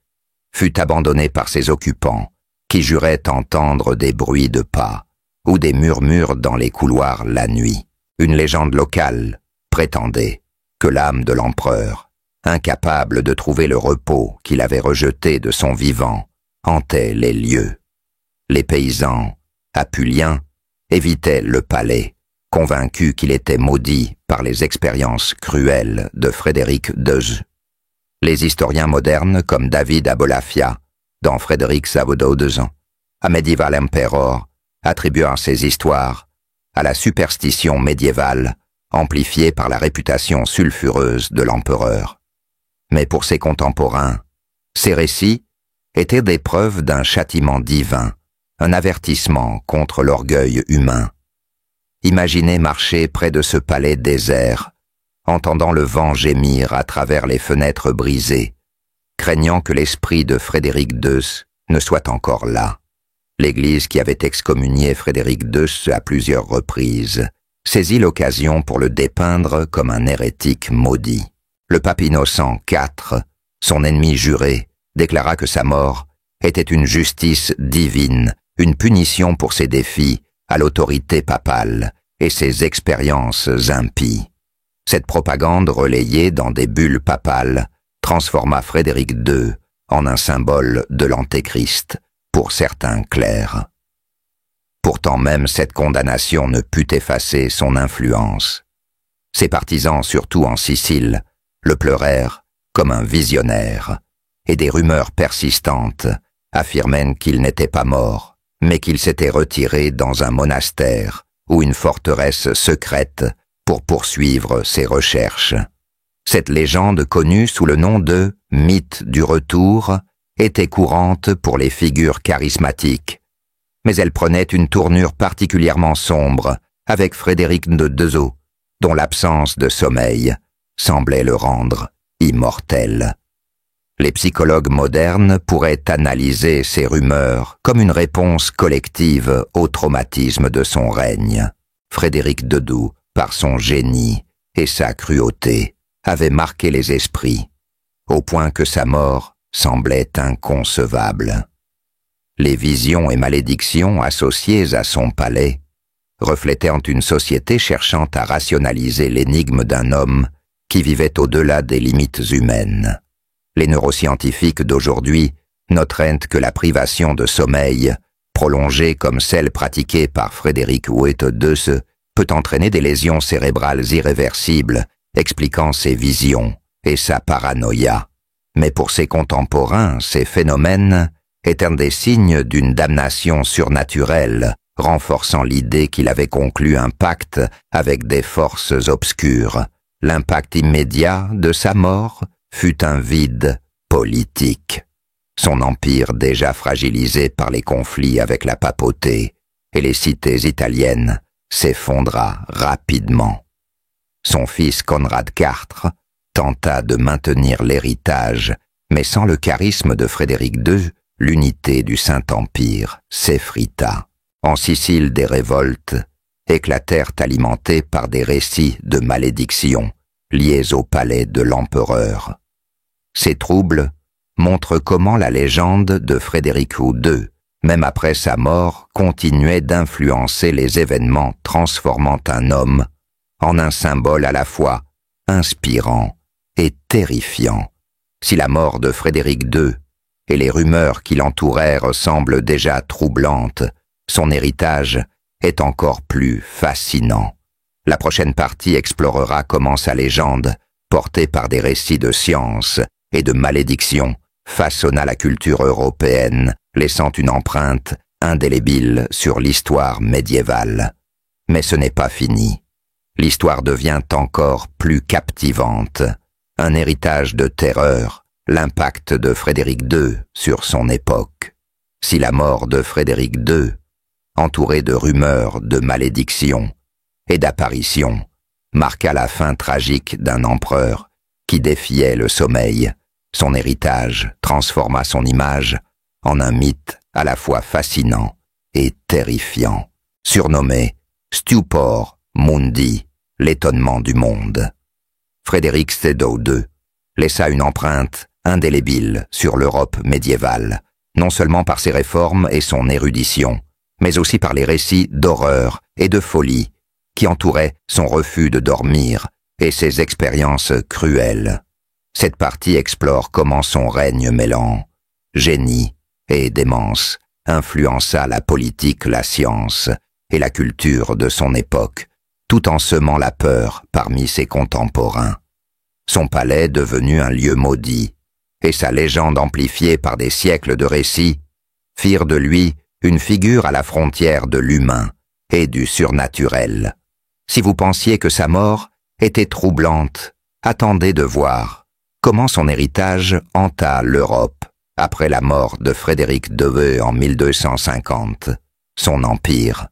fut abandonné par ses occupants, qui juraient entendre des bruits de pas ou des murmures dans les couloirs la nuit. Une légende locale prétendait que l'âme de l'empereur, incapable de trouver le repos qu'il avait rejeté de son vivant, hantait les lieux. Les paysans, apuliens, évitaient le palais, convaincus qu'il était maudit par les expériences cruelles de Frédéric II. Les historiens modernes, comme David Abolafia, dans Frédéric Sabodo-II, A Medieval Emperor, attribuent ces histoires à la superstition médiévale, amplifiée par la réputation sulfureuse de l'empereur. Mais pour ses contemporains, ces récits étaient des preuves d'un châtiment divin, un avertissement contre l'orgueil humain. Imaginez marcher près de ce palais désert, entendant le vent gémir à travers les fenêtres brisées, craignant que l'esprit de Frédéric II ne soit encore là. L'Église qui avait excommunié Frédéric II à plusieurs reprises saisit l'occasion pour le dépeindre comme un hérétique maudit. Le pape Innocent IV, son ennemi juré, déclara que sa mort était une justice divine, une punition pour ses défis à l'autorité papale et ses expériences impies. Cette propagande relayée dans des bulles papales transforma Frédéric II en un symbole de l'Antéchrist pour certains clercs. Pourtant même cette condamnation ne put effacer son influence. Ses partisans, surtout en Sicile, le pleurèrent comme un visionnaire, et des rumeurs persistantes affirmaient qu'il n'était pas mort, mais qu'il s'était retiré dans un monastère ou une forteresse secrète pour poursuivre ses recherches. Cette légende, connue sous le nom de « mythe du retour », était courante pour les figures charismatiques, mais elle prenait une tournure particulièrement sombre avec Frédéric II, dont l'absence de sommeil semblait le rendre immortel. Les psychologues modernes pourraient analyser ces rumeurs comme une réponse collective au traumatisme de son règne. Frédéric II, par son génie et sa cruauté, avait marqué les esprits, au point que sa mort semblait inconcevable. Les visions et malédictions associées à son palais reflétaient une société cherchant à rationaliser l'énigme d'un homme qui vivait au-delà des limites humaines. Les neuroscientifiques d'aujourd'hui noteraient que la privation de sommeil, prolongée comme celle pratiquée par Frédéric II, peut entraîner des lésions cérébrales irréversibles, expliquant ses visions et sa paranoïa. Mais pour ses contemporains, ces phénomènes étaient des signes d'une damnation surnaturelle, renforçant l'idée qu'il avait conclu un pacte avec des forces obscures. L'impact immédiat de sa mort fut un vide politique. Son empire déjà fragilisé par les conflits avec la papauté et les cités italiennes s'effondra rapidement. Son fils Conrad IV tenta de maintenir l'héritage, mais sans le charisme de Frédéric II, l'unité du Saint-Empire s'effrita. En Sicile, des révoltes éclatèrent alimentées par des récits de malédiction liés au palais de l'empereur. Ces troubles montrent comment la légende de Frédéric II, même après sa mort, continuait d'influencer les événements, transformant un homme en un symbole à la fois inspirant et terrifiant. Si la mort de Frédéric II et les rumeurs qui l'entourèrent semblent déjà troublantes, son héritage est encore plus fascinant. La prochaine partie explorera comment sa légende, portée par des récits de science et de malédiction, façonna la culture européenne, laissant une empreinte indélébile sur l'histoire médiévale. Mais ce n'est pas fini. L'histoire devient encore plus captivante. Un héritage de terreur, l'impact de Frédéric II sur son époque. Si la mort de Frédéric II, entourée de rumeurs, de malédictions et d'apparitions, marqua la fin tragique d'un empereur qui défiait le sommeil, son héritage transforma son image en un mythe à la fois fascinant et terrifiant, surnommé Stupor Mundi, l'étonnement du monde. Frédéric Sédot II laissa une empreinte indélébile sur l'Europe médiévale, non seulement par ses réformes et son érudition, mais aussi par les récits d'horreur et de folie qui entouraient son refus de dormir et ses expériences cruelles. Cette partie explore comment son règne mêlant génie et démence influença la politique, la science et la culture de son époque, tout en semant la peur parmi ses contemporains. Son palais devenu un lieu maudit, et sa légende amplifiée par des siècles de récits, firent de lui une figure à la frontière de l'humain et du surnaturel. Si vous pensiez que sa mort était troublante, attendez de voir comment son héritage hanta l'Europe après la mort de Frédéric II en 1250. Son empire,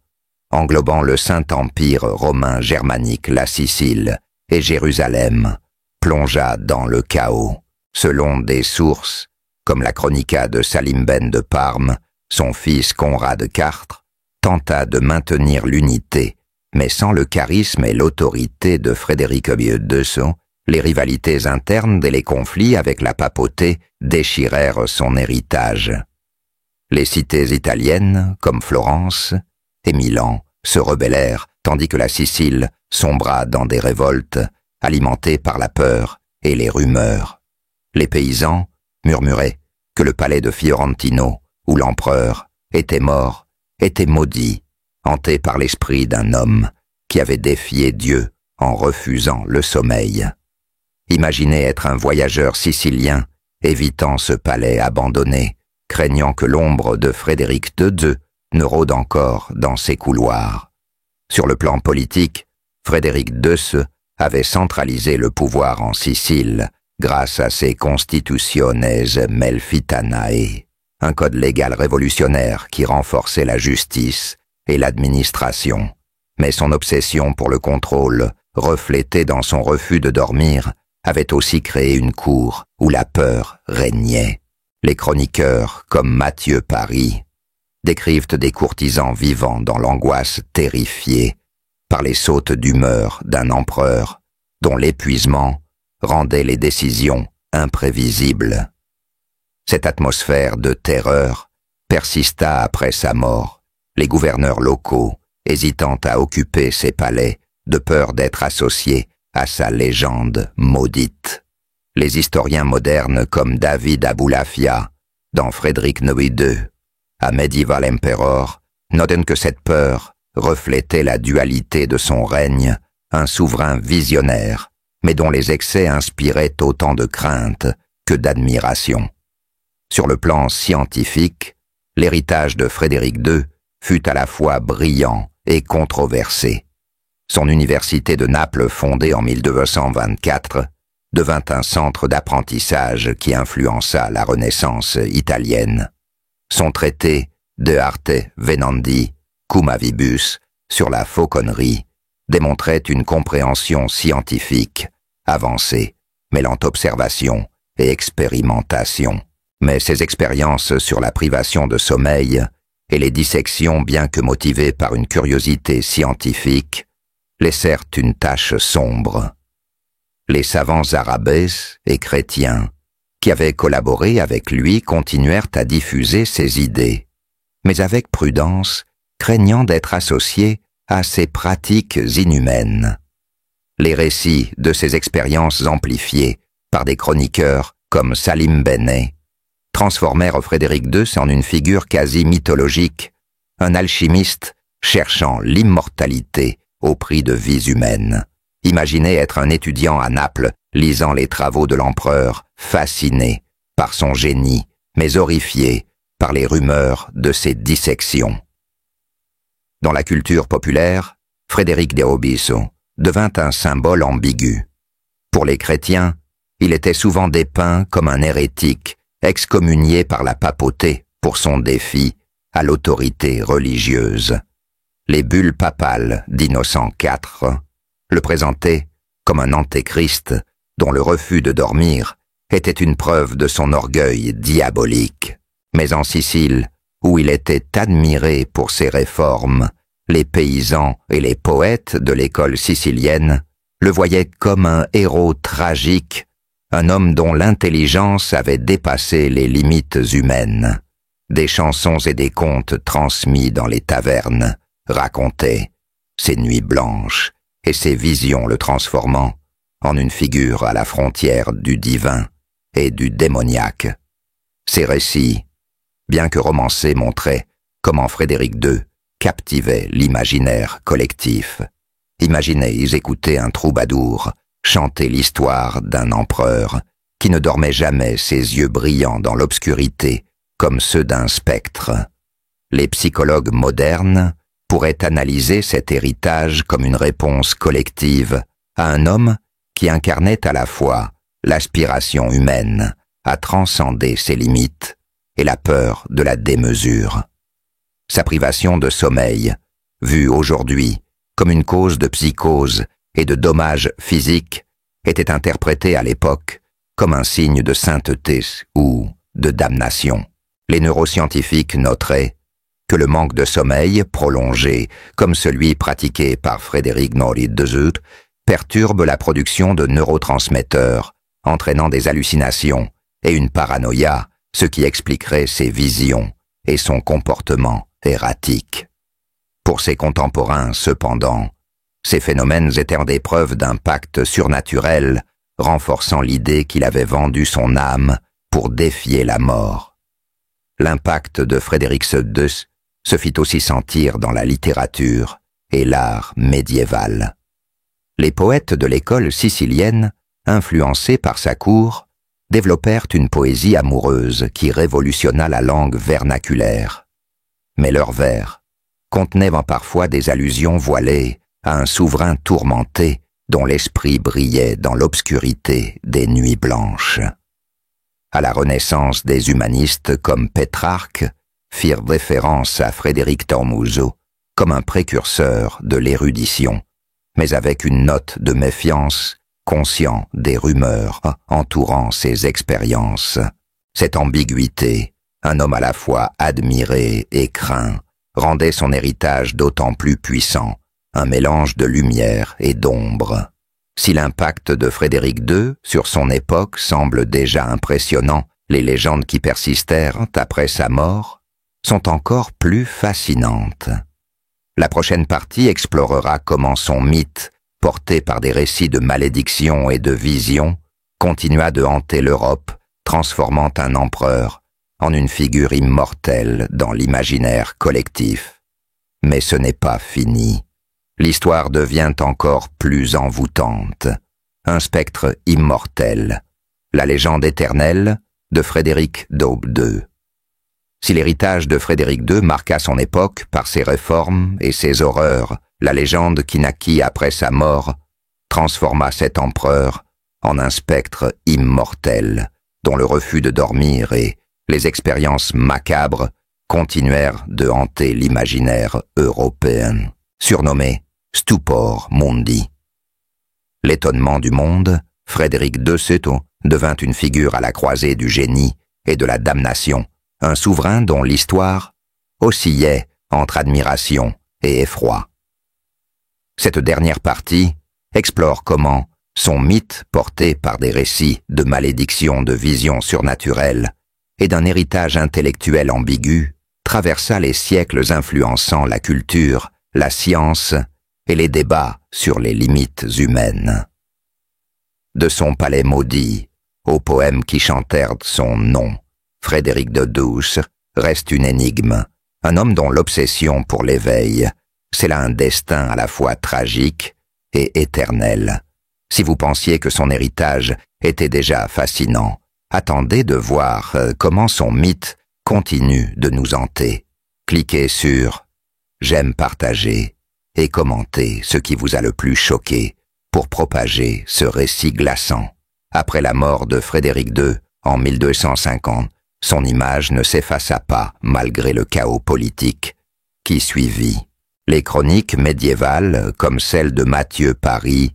englobant le Saint-Empire romain germanique, la Sicile et Jérusalem, plongea dans le chaos. Selon des sources, comme la Chronica de Salim Ben de Parme, son fils Conrad de Chartres tenta de maintenir l'unité, mais sans le charisme et l'autorité de Frédéric II, les rivalités internes et les conflits avec la papauté déchirèrent son héritage. Les cités italiennes, comme Florence et Milan, se rebellèrent, tandis que la Sicile sombra dans des révoltes alimentées par la peur et les rumeurs. Les paysans murmuraient que le palais de Fiorentino, où l'empereur était mort, était maudit, hanté par l'esprit d'un homme qui avait défié Dieu en refusant le sommeil. Imaginez être un voyageur sicilien, évitant ce palais abandonné, craignant que l'ombre de Frédéric II ne rôde encore dans ses couloirs. Sur le plan politique, Frédéric II avait centralisé le pouvoir en Sicile grâce à ses Constitutiones Melfitanae, un code légal révolutionnaire qui renforçait la justice et l'administration. Mais son obsession pour le contrôle, reflétée dans son refus de dormir, avait aussi créé une cour où la peur régnait. Les chroniqueurs, comme Mathieu Paris, décrivent des courtisans vivant dans l'angoisse terrifiée par les sautes d'humeur d'un empereur dont l'épuisement rendait les décisions imprévisibles. Cette atmosphère de terreur persista après sa mort, les gouverneurs locaux hésitant à occuper ses palais de peur d'être associés à sa légende maudite. Les historiens modernes comme David Abulafia, dans Frédéric II, A Medieval Emperor, notent que cette peur reflétait la dualité de son règne, un souverain visionnaire, mais dont les excès inspiraient autant de crainte que d'admiration. Sur le plan scientifique, l'héritage de Frédéric II fut à la fois brillant et controversé. Son université de Naples, fondée en 1224, devint un centre d'apprentissage qui influença la Renaissance italienne. Son traité De Arte Venandi Cum Avibus sur la fauconnerie démontrait une compréhension scientifique avancée, mêlant observation et expérimentation. Mais ses expériences sur la privation de sommeil et les dissections, bien que motivées par une curiosité scientifique, laissèrent une tache sombre. Les savants arabes et chrétiens qui avaient collaboré avec lui continuèrent à diffuser ses idées, mais avec prudence, craignant d'être associés à ces pratiques inhumaines. Les récits de ces expériences amplifiées par des chroniqueurs comme Salim Benet transformèrent Frédéric II en une figure quasi mythologique, un alchimiste cherchant l'immortalité au prix de vies humaines. Imaginez être un étudiant à Naples, lisant les travaux de l'empereur, fasciné par son génie, mais horrifié par les rumeurs de ses dissections. Dans la culture populaire, Frédéric de Robisso devint un symbole ambigu. Pour les chrétiens, il était souvent dépeint comme un hérétique, excommunié par la papauté pour son défi à l'autorité religieuse. Les bulles papales d'Innocent IV le présentaient comme un antéchrist dont le refus de dormir était une preuve de son orgueil diabolique. Mais en Sicile, où il était admiré pour ses réformes, les paysans et les poètes de l'école sicilienne le voyaient comme un héros tragique, un homme dont l'intelligence avait dépassé les limites humaines. Des chansons et des contes transmis dans les tavernes racontaient ses nuits blanches et ses visions le transformant en une figure à la frontière du divin et du démoniaque. Ces récits, bien que romancés, montraient comment Frédéric II captivait l'imaginaire collectif. Imaginez écouter un troubadour chanter l'histoire d'un empereur qui ne dormait jamais, ses yeux brillants dans l'obscurité comme ceux d'un spectre. Les psychologues modernes pourraient analyser cet héritage comme une réponse collective à un homme qui incarnait à la fois l'aspiration humaine à transcender ses limites et la peur de la démesure. Sa privation de sommeil, vue aujourd'hui comme une cause de psychose et de dommages physiques, était interprétée à l'époque comme un signe de sainteté ou de damnation. Les neuroscientifiques noteraient que le manque de sommeil prolongé, comme celui pratiqué par Frédéric Nori de Zoet, perturbe la production de neurotransmetteurs, entraînant des hallucinations et une paranoïa, ce qui expliquerait ses visions et son comportement erratique. Pour ses contemporains, cependant, ces phénomènes étaient des preuves d'un pacte surnaturel, renforçant l'idée qu'il avait vendu son âme pour défier la mort. L'impact de Frédéric II se fit aussi sentir dans la littérature et l'art médiéval. Les poètes de l'école sicilienne, influencés par sa cour, développèrent une poésie amoureuse qui révolutionna la langue vernaculaire. Mais leurs vers contenaient parfois des allusions voilées à un souverain tourmenté dont l'esprit brillait dans l'obscurité des nuits blanches. À la Renaissance, des humanistes comme Pétrarque firent référence à Frédéric Tormuso comme un précurseur de l'érudition, mais avec une note de méfiance, conscient des rumeurs entourant ses expériences. Cette ambiguïté, un homme à la fois admiré et craint, rendait son héritage d'autant plus puissant, un mélange de lumière et d'ombre. Si l'impact de Frédéric II sur son époque semble déjà impressionnant, les légendes qui persistèrent après sa mort sont encore plus fascinantes. La prochaine partie explorera comment son mythe, porté par des récits de malédiction et de visions, continua de hanter l'Europe, transformant un empereur en une figure immortelle dans l'imaginaire collectif. Mais ce n'est pas fini. L'histoire devient encore plus envoûtante. Un spectre immortel, la légende éternelle de Frédéric d'Aube II. Si l'héritage de Frédéric II marqua son époque par ses réformes et ses horreurs, la légende qui naquit après sa mort transforma cet empereur en un spectre immortel, dont le refus de dormir et les expériences macabres continuèrent de hanter l'imaginaire européen, surnommé Stupor Mundi. L'étonnement du monde, Frédéric II devint une figure à la croisée du génie et de la damnation, un souverain dont l'histoire oscillait entre admiration et effroi. Cette dernière partie explore comment son mythe, porté par des récits de malédiction, de visions surnaturelles et d'un héritage intellectuel ambigu, traversa les siècles influençant la culture, la science et les débats sur les limites humaines. De son palais maudit aux poèmes qui chantèrent son nom, Frédéric de Douce reste une énigme, un homme dont l'obsession pour l'éveil scella un destin à la fois tragique et éternel. Si vous pensiez que son héritage était déjà fascinant, attendez de voir comment son mythe continue de nous hanter. Cliquez sur « J'aime partager » et commentez ce qui vous a le plus choqué pour propager ce récit glaçant. Après la mort de Frédéric II en 1250, son image ne s'effaça pas malgré le chaos politique qui suivit. Les chroniques médiévales, comme celles de Matthieu Paris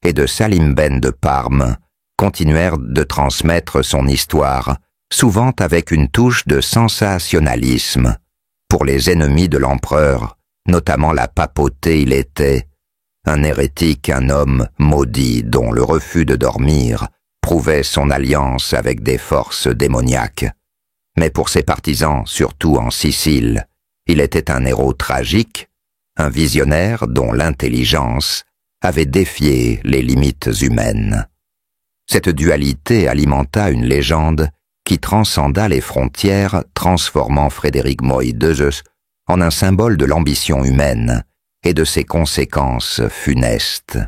et de Salim Ben de Parme, continuèrent de transmettre son histoire, souvent avec une touche de sensationnalisme. Pour les ennemis de l'empereur, notamment la papauté, il était un hérétique, un homme maudit dont le refus de dormir prouvait son alliance avec des forces démoniaques. Mais pour ses partisans, surtout en Sicile, il était un héros tragique, un visionnaire dont l'intelligence avait défié les limites humaines. Cette dualité alimenta une légende qui transcenda les frontières, transformant Frédéric Moïdezes en un symbole de l'ambition humaine et de ses conséquences funestes.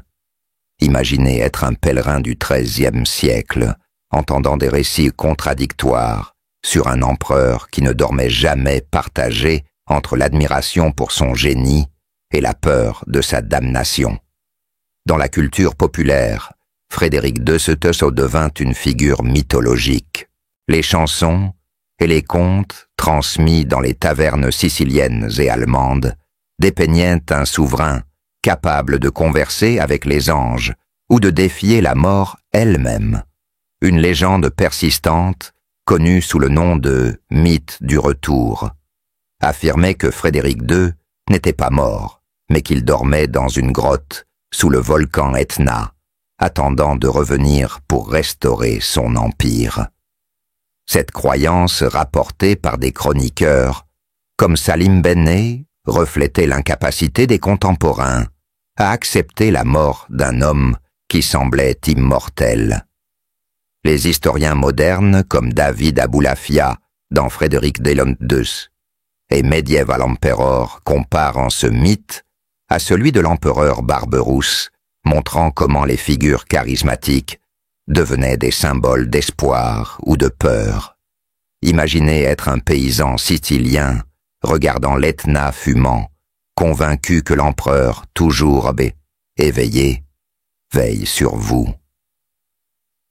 Imaginez être un pèlerin du XIIIe siècle, entendant des récits contradictoires sur un empereur qui ne dormait jamais, partagé entre l'admiration pour son génie et la peur de sa damnation. Dans la culture populaire, Frédéric de Setesau devint une figure mythologique. Les chansons et les contes, transmis dans les tavernes siciliennes et allemandes, dépeignaient un souverain capable de converser avec les anges ou de défier la mort elle-même. Une légende persistante, connue sous le nom de « mythe du retour », affirmait que Frédéric II n'était pas mort, mais qu'il dormait dans une grotte sous le volcan Etna, attendant de revenir pour restaurer son empire. Cette croyance, rapportée par des chroniqueurs, comme Salim Benneh, reflétait l'incapacité des contemporains à accepter la mort d'un homme qui semblait immortel. Les historiens modernes, comme David Aboulafia dans Frédéric Delontus et Medieval Emperor, comparent ce mythe à celui de l'empereur Barberousse, montrant comment les figures charismatiques devenaient des symboles d'espoir ou de peur. Imaginez être un paysan sicilien regardant l'Etna fumant, convaincu que l'empereur, toujours éveillé, veille sur vous.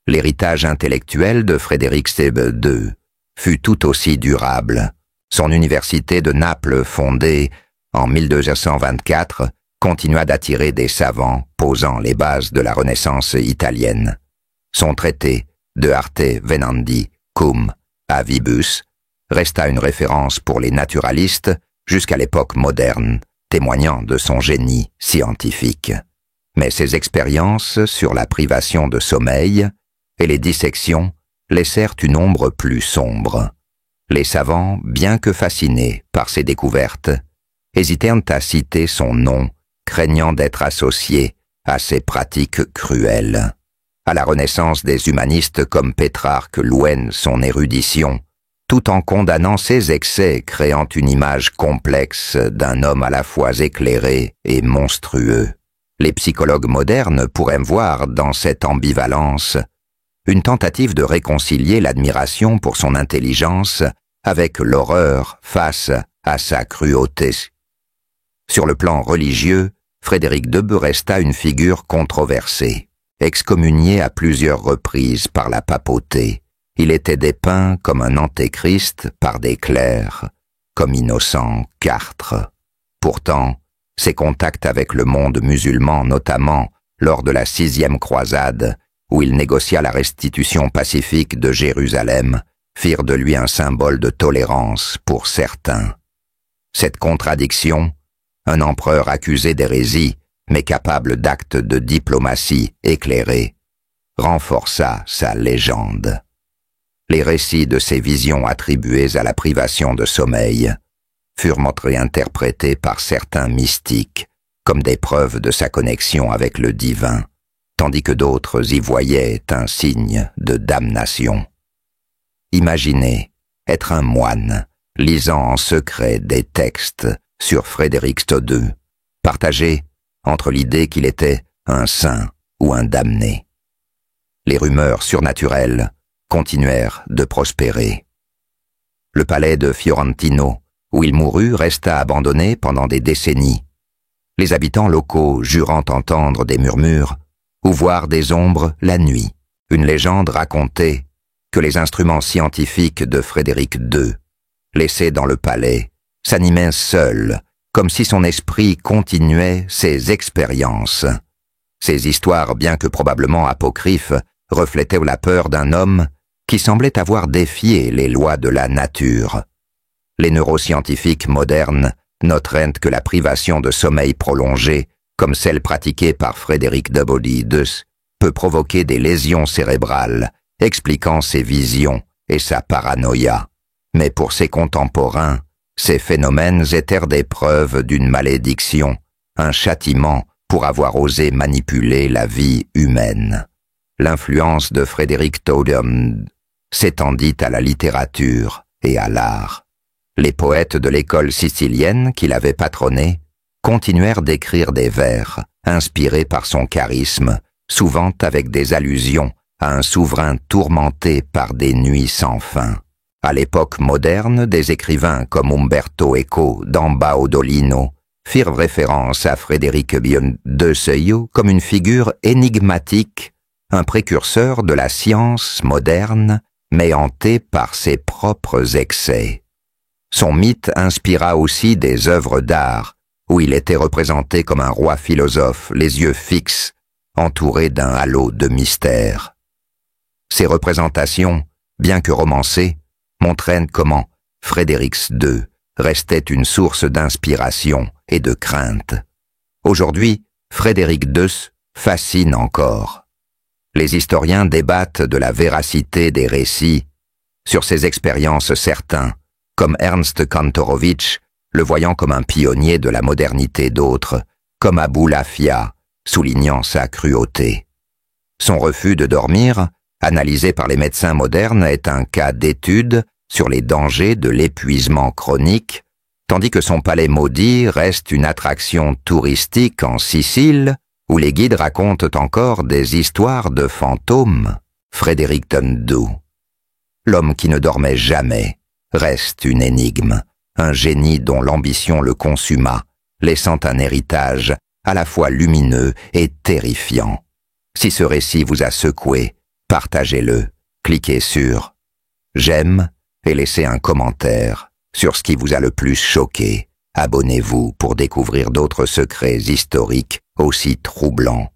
L'héritage intellectuel de Frédéric II fut tout aussi durable. Son université de Naples, fondée en 1224, continua d'attirer des savants posant les bases de la Renaissance italienne. Son traité De Arte Venandi Cum Avibus resta une référence pour les naturalistes jusqu'à l'époque moderne, témoignant de son génie scientifique. Mais ses expériences sur la privation de sommeil et les dissections laissèrent une ombre plus sombre. Les savants, bien que fascinés par ses découvertes, hésitèrent à citer son nom, craignant d'être associés à ses pratiques cruelles. À la Renaissance, des humanistes comme Pétrarque louaient son érudition, tout en condamnant ses excès, créant une image complexe d'un homme à la fois éclairé et monstrueux. Les psychologues modernes pourraient voir dans cette ambivalence une tentative de réconcilier l'admiration pour son intelligence avec l'horreur face à sa cruauté. Sur le plan religieux, Frédéric II resta une figure controversée. Excommunié à plusieurs reprises par la papauté, il était dépeint comme un antéchrist par des clercs, comme Innocent IV. Pourtant, ses contacts avec le monde musulman, notamment lors de la 6e croisade, où il négocia la restitution pacifique de Jérusalem, firent de lui un symbole de tolérance pour certains. Cette contradiction, un empereur accusé d'hérésie, mais capable d'actes de diplomatie éclairés, renforça sa légende. Les récits de ses visions attribuées à la privation de sommeil furent réinterprétés par certains mystiques comme des preuves de sa connexion avec le divin, tandis que d'autres y voyaient un signe de damnation. Imaginez être un moine lisant en secret des textes sur Frédéric II, partagés entre l'idée qu'il était un saint ou un damné. Les rumeurs surnaturelles continuèrent de prospérer. Le palais de Fiorentino, où il mourut, resta abandonné pendant des décennies. les habitants locaux jurant entendre des murmures ou voir des ombres la nuit. Une légende racontait que les instruments scientifiques de Frédéric II, laissés dans le palais, s'animaient seuls, comme si son esprit continuait ses expériences. Ces histoires, bien que probablement apocryphes, reflétaient la peur d'un homme qui semblait avoir défié les lois de la nature. Les neuroscientifiques modernes noteraient que la privation de sommeil prolongée, comme celle pratiquée par Frédéric W. Duss, peut provoquer des lésions cérébrales, expliquant ses visions et sa paranoïa. Mais pour ses contemporains, ces phénomènes étaient des preuves d'une malédiction, un châtiment pour avoir osé manipuler la vie humaine. L'influence de Frédéric Totem s'étendit à la littérature et à l'art. Les poètes de l'école sicilienne qui l'avaient patronné continuèrent d'écrire des vers, inspirés par son charisme, souvent avec des allusions à un souverain tourmenté par des nuits sans fin. À l'époque moderne, des écrivains comme Umberto Eco d'Ambaodolino firent référence à Frédéric de Seuillot comme une figure énigmatique, un précurseur de la science moderne, mais hanté par ses propres excès. Son mythe inspira aussi des œuvres d'art, où il était représenté comme un roi philosophe, les yeux fixes, entouré d'un halo de mystère. Ces représentations, bien que romancées, montraient comment Frédéric II restait une source d'inspiration et de crainte. Aujourd'hui, Frédéric II fascine encore. Les historiens débattent de la véracité des récits. Sur ses expériences, certains, comme Ernst Kantorowicz, le voyant comme un pionnier de la modernité, d'autres, comme Aboulafia, soulignant sa cruauté. Son refus de dormir, analysé par les médecins modernes, est un cas d'étude sur les dangers de l'épuisement chronique, tandis que son palais maudit reste une attraction touristique en Sicile, où les guides racontent encore des histoires de fantômes. Frédéric II, l'homme qui ne dormait jamais, reste une énigme, un génie dont l'ambition le consuma, laissant un héritage à la fois lumineux et terrifiant. Si ce récit vous a secoué, partagez-le, cliquez sur « J'aime » et laissez un commentaire sur ce qui vous a le plus choqué. Abonnez-vous pour découvrir d'autres secrets historiques aussi troublants